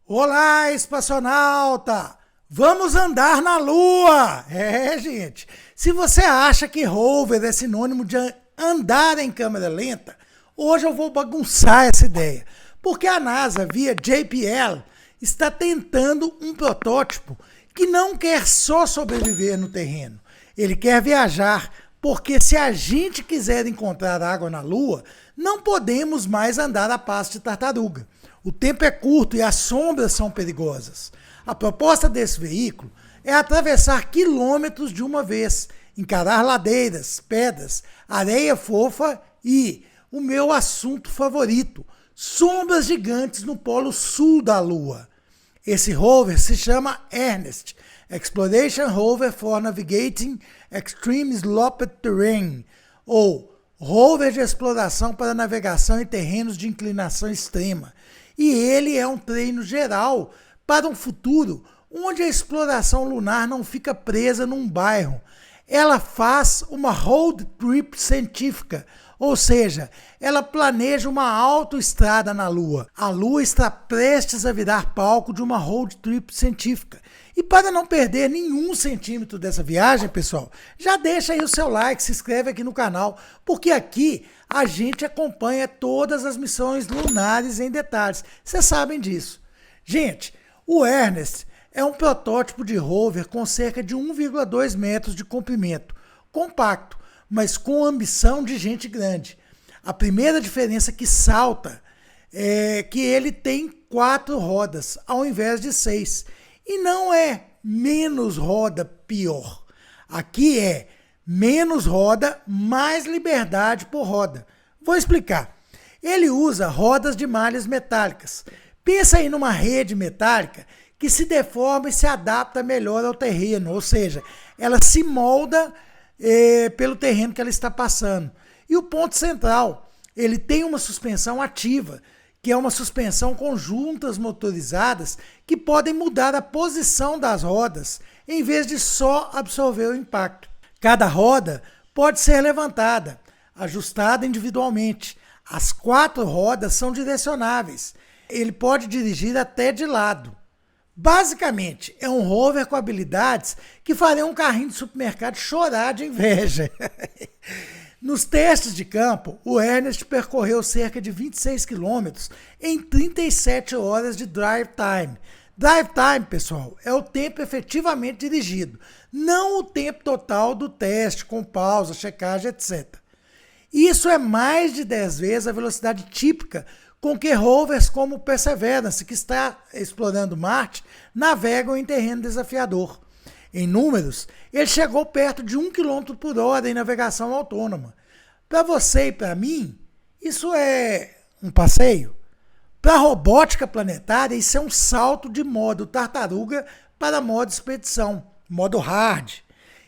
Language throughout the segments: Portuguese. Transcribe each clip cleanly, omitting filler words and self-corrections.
Olá, espaçonauta! Vamos andar na Lua! Gente, se você acha que rover é sinônimo de andar em câmera lenta, hoje eu vou bagunçar essa ideia, porque a NASA, via JPL, está tentando um protótipo que não quer só sobreviver no terreno, ele quer viajar, porque se a gente quiser encontrar água na Lua, não podemos mais andar a passo de tartaruga. O tempo é curto e as sombras são perigosas. A proposta desse veículo é atravessar quilômetros de uma vez, encarar ladeiras, pedras, areia fofa e, o meu assunto favorito, sombras gigantes no polo sul da Lua. Esse rover se chama Ernest, Exploration Rover for Navigating Extreme Sloped Terrain, ou rover de exploração para navegação em terrenos de inclinação extrema. E ele é um treino geral para um futuro onde a exploração lunar não fica presa num bairro. Ela faz uma road trip científica, ou seja, ela planeja uma autoestrada na Lua. A Lua está prestes a virar palco de uma road trip científica. E para não perder nenhum centímetro dessa viagem, pessoal, já deixa aí o seu like, se inscreve aqui no canal, porque aqui a gente acompanha todas as missões lunares em detalhes. Vocês sabem disso. Gente, o Ernest é um protótipo de rover com cerca de 1,2 metros de comprimento, compacto, mas com ambição de gente grande. A primeira diferença que salta é que ele tem 4 rodas, ao invés de 6. E não é menos roda pior. Aqui é menos roda, mais liberdade por roda. Vou explicar. Ele usa rodas de malhas metálicas. Pensa aí numa rede metálica que se deforma e se adapta melhor ao terreno, ou seja, ela se molda pelo terreno que ela está passando. E o ponto central, ele tem uma suspensão ativa, que é uma suspensão com juntas motorizadas que podem mudar a posição das rodas, em vez de só absorver o impacto. Cada roda pode ser levantada, ajustada individualmente. As 4 rodas são direcionáveis. Ele pode dirigir até de lado. Basicamente, é um rover com habilidades que fariam um carrinho de supermercado chorar de inveja. Nos testes de campo, o Ernest percorreu cerca de 26 quilômetros em 37 horas de drive time. Drive time, pessoal, é o tempo efetivamente dirigido, não o tempo total do teste, com pausa, checagem, etc. Isso é mais de 10 vezes a velocidade típica com que rovers como o Perseverance, que está explorando Marte, navegam em terreno desafiador. Em números, ele chegou perto de 1 km por hora em navegação autônoma. Para você e para mim, isso é um passeio. Para a robótica planetária, isso é um salto de modo tartaruga para modo expedição, modo hard.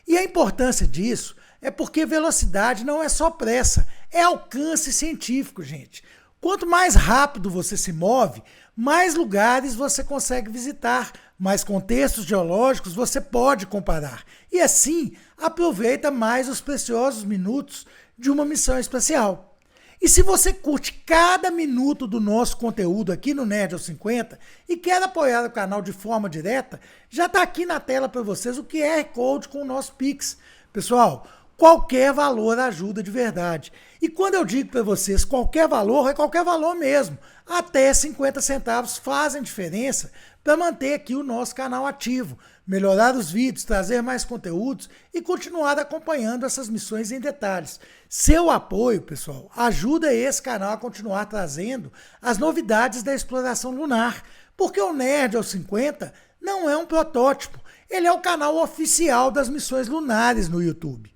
E a importância disso é porque velocidade não é só pressa, é alcance científico, gente. Quanto mais rápido você se move, mais lugares você consegue visitar, mais contextos geológicos você pode comparar. E assim, aproveita mais os preciosos minutos de uma missão espacial. E se você curte cada minuto do nosso conteúdo aqui no Nerd aos 50 e quer apoiar o canal de forma direta, já está aqui na tela para vocês o QR Code com o nosso Pix. Pessoal, qualquer valor ajuda de verdade. E quando eu digo para vocês qualquer valor, é qualquer valor mesmo. Até 50 centavos fazem diferença para manter aqui o nosso canal ativo, melhorar os vídeos, trazer mais conteúdos e continuar acompanhando essas missões em detalhes. Seu apoio, pessoal, ajuda esse canal a continuar trazendo as novidades da exploração lunar, porque o Nerd aos 50 não é um protótipo, ele é o canal oficial das missões lunares no YouTube.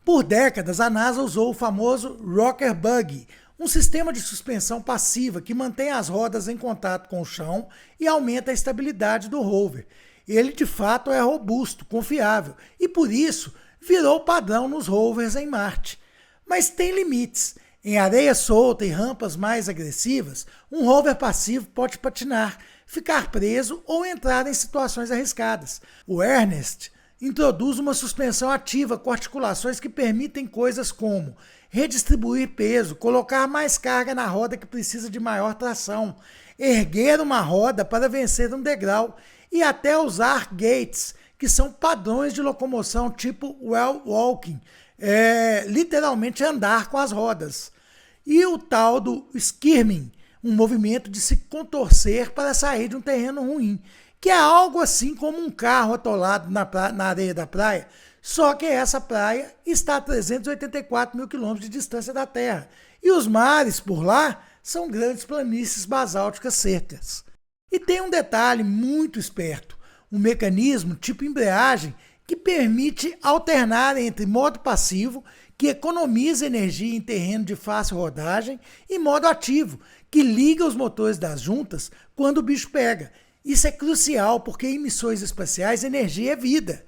Por décadas, a NASA usou o famoso Rocker Buggy, um sistema de suspensão passiva que mantém as rodas em contato com o chão e aumenta a estabilidade do rover. Ele, de fato, é robusto, confiável e, por isso, virou padrão nos rovers em Marte. Mas tem limites. Em areia solta e rampas mais agressivas, um rover passivo pode patinar, ficar preso ou entrar em situações arriscadas. O Ernest introduz uma suspensão ativa com articulações que permitem coisas como redistribuir peso, colocar mais carga na roda que precisa de maior tração, erguer uma roda para vencer um degrau e até usar gates, que são padrões de locomoção tipo wheel walking, literalmente andar com as rodas. E o tal do skirming, um movimento de se contorcer para sair de um terreno ruim, que é algo assim como um carro atolado na areia da praia, só que essa praia está a 384 mil quilômetros de distância da Terra, e os mares por lá são grandes planícies basálticas secas. E tem um detalhe muito esperto, um mecanismo tipo embreagem que permite alternar entre modo passivo, que economiza energia em terreno de fácil rodagem, e modo ativo, que liga os motores das juntas quando o bicho pega. Isso é crucial porque em missões espaciais energia é vida.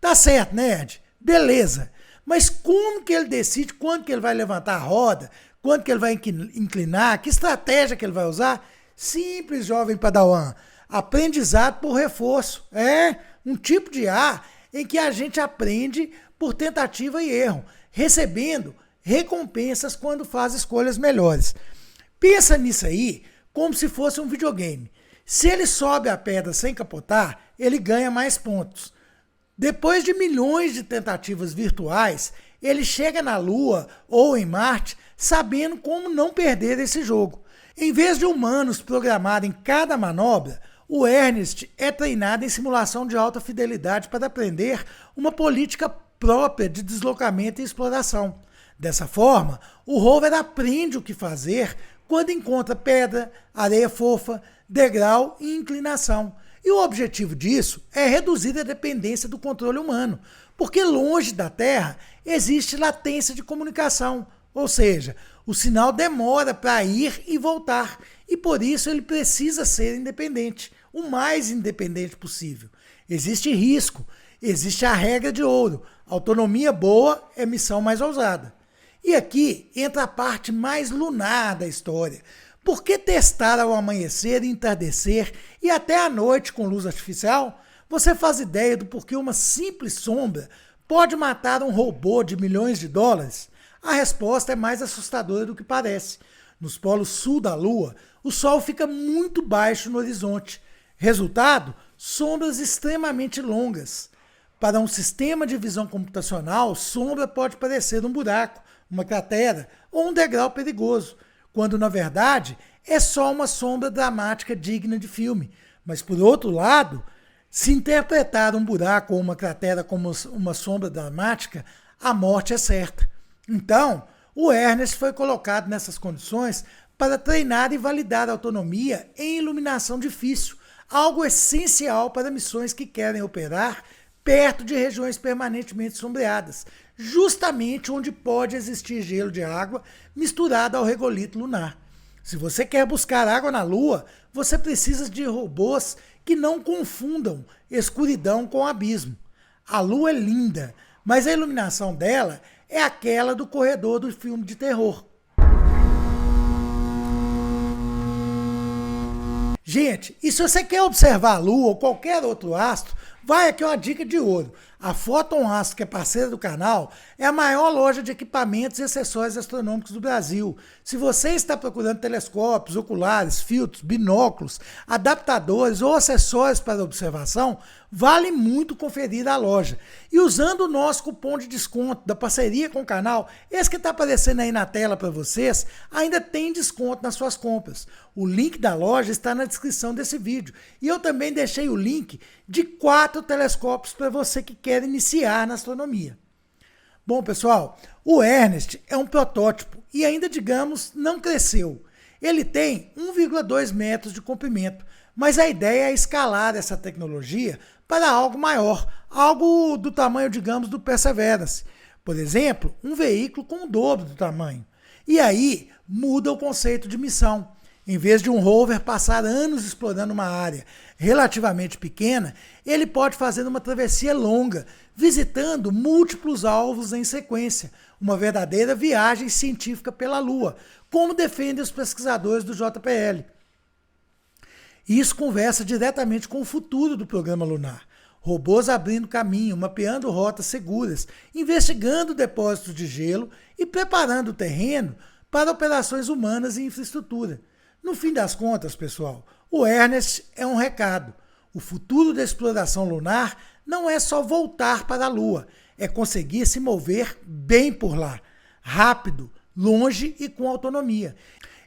Tá certo, nerd? Beleza. Mas como que ele decide quando que ele vai levantar a roda, quando que ele vai inclinar, que estratégia que ele vai usar? Simples, jovem padawan. Aprendizado por reforço. É um tipo de ar em que a gente aprende por tentativa e erro, recebendo recompensas quando faz escolhas melhores. Pensa nisso aí como se fosse um videogame. Se ele sobe a pedra sem capotar, ele ganha mais pontos. Depois de milhões de tentativas virtuais, ele chega na Lua ou em Marte sabendo como não perder esse jogo. Em vez de humanos programarem cada manobra, o Ernest é treinado em simulação de alta fidelidade para aprender uma política própria de deslocamento e exploração. Dessa forma, o rover aprende o que fazer quando encontra pedra, areia fofa, degrau e inclinação. E o objetivo disso é reduzir a dependência do controle humano, porque longe da Terra existe latência de comunicação, ou seja, o sinal demora para ir e voltar, e por isso ele precisa ser independente, o mais independente possível. Existe risco, existe a regra de ouro, autonomia boa é missão mais ousada. E aqui entra a parte mais lunar da história. Por que testar ao amanhecer, entardecer e até à noite com luz artificial? Você faz ideia do porquê uma simples sombra pode matar um robô de milhões de dólares? A resposta é mais assustadora do que parece. Nos polos sul da Lua, o Sol fica muito baixo no horizonte. Resultado, sombras extremamente longas. Para um sistema de visão computacional, sombra pode parecer um buraco, uma cratera ou um degrau perigoso, quando na verdade é só uma sombra dramática digna de filme. Mas por outro lado, se interpretar um buraco ou uma cratera como uma sombra dramática, a morte é certa. Então, o Ernest foi colocado nessas condições para treinar e validar a autonomia em iluminação difícil, algo essencial para missões que querem operar perto de regiões permanentemente sombreadas, justamente onde pode existir gelo de água misturado ao regolito lunar. Se você quer buscar água na Lua, você precisa de robôs que não confundam escuridão com abismo. A Lua é linda, mas a iluminação dela é aquela do corredor do filme de terror. Gente, e se você quer observar a Lua ou qualquer outro astro, vai aqui uma dica de ouro. A Photon Astro, que é parceira do canal, é a maior loja de equipamentos e acessórios astronômicos do Brasil. Se você está procurando telescópios, oculares, filtros, binóculos, adaptadores ou acessórios para observação, vale muito conferir a loja. E usando o nosso cupom de desconto da parceria com o canal, esse que está aparecendo aí na tela para vocês, ainda tem desconto nas suas compras. O link da loja está na descrição desse vídeo. E eu também deixei o link de 4 telescópios para você que quer iniciar na astronomia. Bom, pessoal, o Ernest é um protótipo e ainda, digamos, não cresceu. Ele tem 1,2 metros de comprimento, mas a ideia é escalar essa tecnologia para algo maior, algo do tamanho, digamos, do Perseverance. Por exemplo, um veículo com o dobro do tamanho. E aí muda o conceito de missão. Em vez de um rover passar anos explorando uma área relativamente pequena, ele pode fazer uma travessia longa, visitando múltiplos alvos em sequência, uma verdadeira viagem científica pela Lua, como defendem os pesquisadores do JPL. Isso conversa diretamente com o futuro do programa lunar. robôs abrindo caminho, mapeando rotas seguras, investigando depósitos de gelo e preparando o terreno para operações humanas e infraestrutura. No fim das contas, pessoal, o Ernest é um recado. O futuro da exploração lunar não é só voltar para a Lua, é conseguir se mover bem por lá, rápido, longe e com autonomia.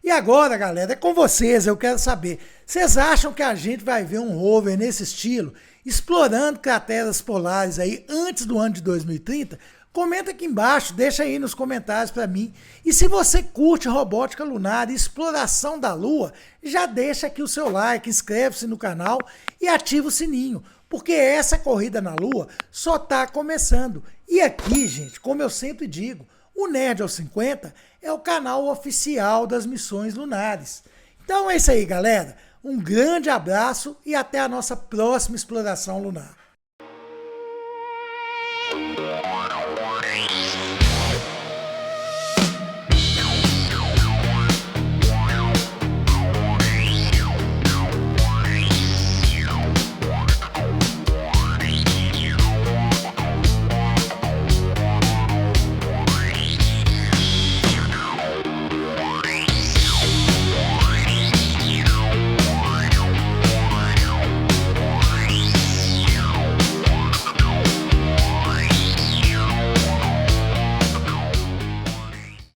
E agora, galera, é com vocês, eu quero saber, vocês acham que a gente vai ver um rover nesse estilo, explorando crateras polares aí antes do ano de 2030? Comenta aqui embaixo, deixa aí nos comentários para mim. E se você curte robótica lunar e exploração da Lua, já deixa aqui o seu like, inscreve-se no canal e ativa o sininho, porque essa corrida na Lua só está começando. E aqui, gente, como eu sempre digo, o Nerd aos 50 é o canal oficial das missões lunares. Então é isso aí, galera. Um grande abraço e até a nossa próxima exploração lunar.